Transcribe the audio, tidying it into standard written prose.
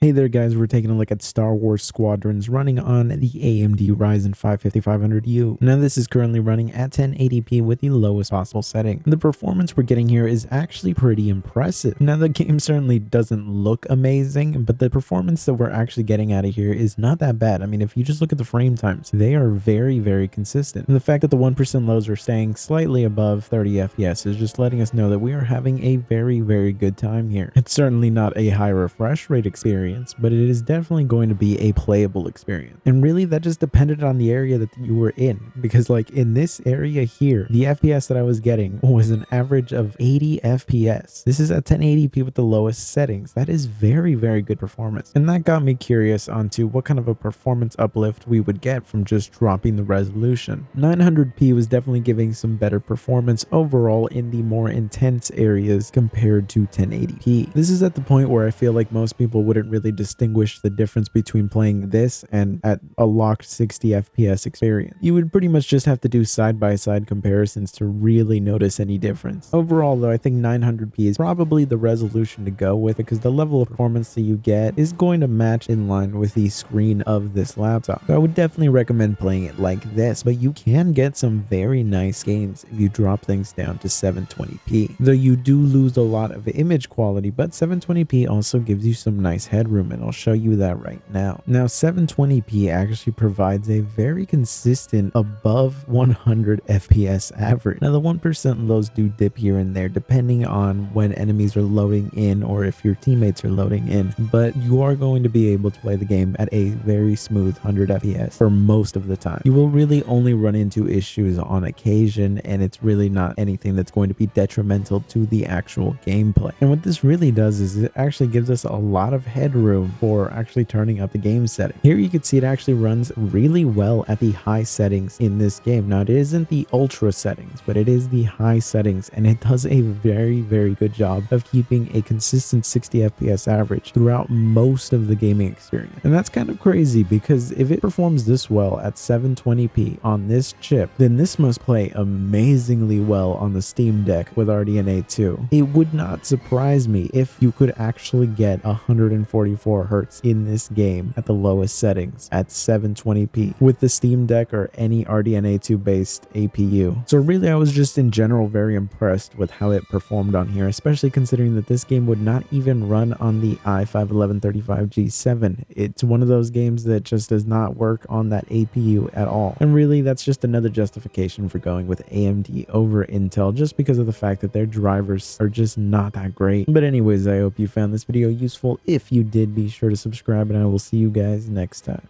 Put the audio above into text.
Hey there guys, we're taking a look at Star Wars Squadrons running on the AMD Ryzen 5 5500U. Now this is currently running at 1080p with the lowest possible setting. The performance we're getting here is actually pretty impressive. Now the game certainly doesn't look amazing, but the performance that we're actually getting out of here is not that bad. I mean, if you just look at the frame times, they are very consistent. And the fact that the 1% lows are staying slightly above 30 FPS is just letting us know that we are having a very good time here. It's certainly not a high refresh rate experience, but it is definitely going to be a playable experience. And really that just depended on the area that you were in, because like in this area here, the FPS that I was getting was an average of 80 FPS. This is at 1080p with the lowest settings. That is very good performance. And that got me curious onto what kind of a performance uplift we would get from just dropping the resolution. 900p was definitely giving some better performance overall in the more intense areas compared to 1080p. This is at the point where I feel like most people wouldn't really distinguish the difference between playing this and at a locked 60 FPS experience. You would pretty much just have to do side-by-side comparisons to really notice any difference. Overall though, I think 900p is probably the resolution to go with, because the level of performance that you get is going to match in line with the screen of this laptop. So I would definitely recommend playing it like this, but you can get some very nice gains if you drop things down to 720p. Though you do lose a lot of image quality, but 720p also gives you some nice headroom, and I'll show you that right now. Now 720p actually provides a very consistent above 100 FPS average. Now the 1% lows do dip here and there depending on when enemies are loading in or if your teammates are loading in, but you are going to be able to play the game at a very smooth 100 FPS for most of the time. You will really only run into issues on occasion, and it's really not anything that's going to be detrimental to the actual gameplay. And what this really does is it actually gives us a lot of headroom for actually turning up the game setting. Here you can see it actually runs really well at the high settings in this game. Now it isn't the ultra settings, but it is the high settings, and it does a very good job of keeping a consistent 60 FPS average throughout most of the gaming experience. And that's kind of crazy, because if it performs this well at 720p on this chip, then this must play amazingly well on the Steam Deck with RDNA 2. It would not surprise me if you could actually get 144 Hz in this game at the lowest settings at 720p with the Steam Deck or any RDNA 2 based APU. So really I was just in general very impressed with how it performed on here, especially considering that this game would not even run on the i5-1135G7. It's one of those games that just does not work on that APU at all. And really that's just another justification for going with AMD over Intel, just because of the fact that their drivers are just not that great. But anyways, I hope you found this video useful. If you did, be sure to subscribe, and I will see you guys next time.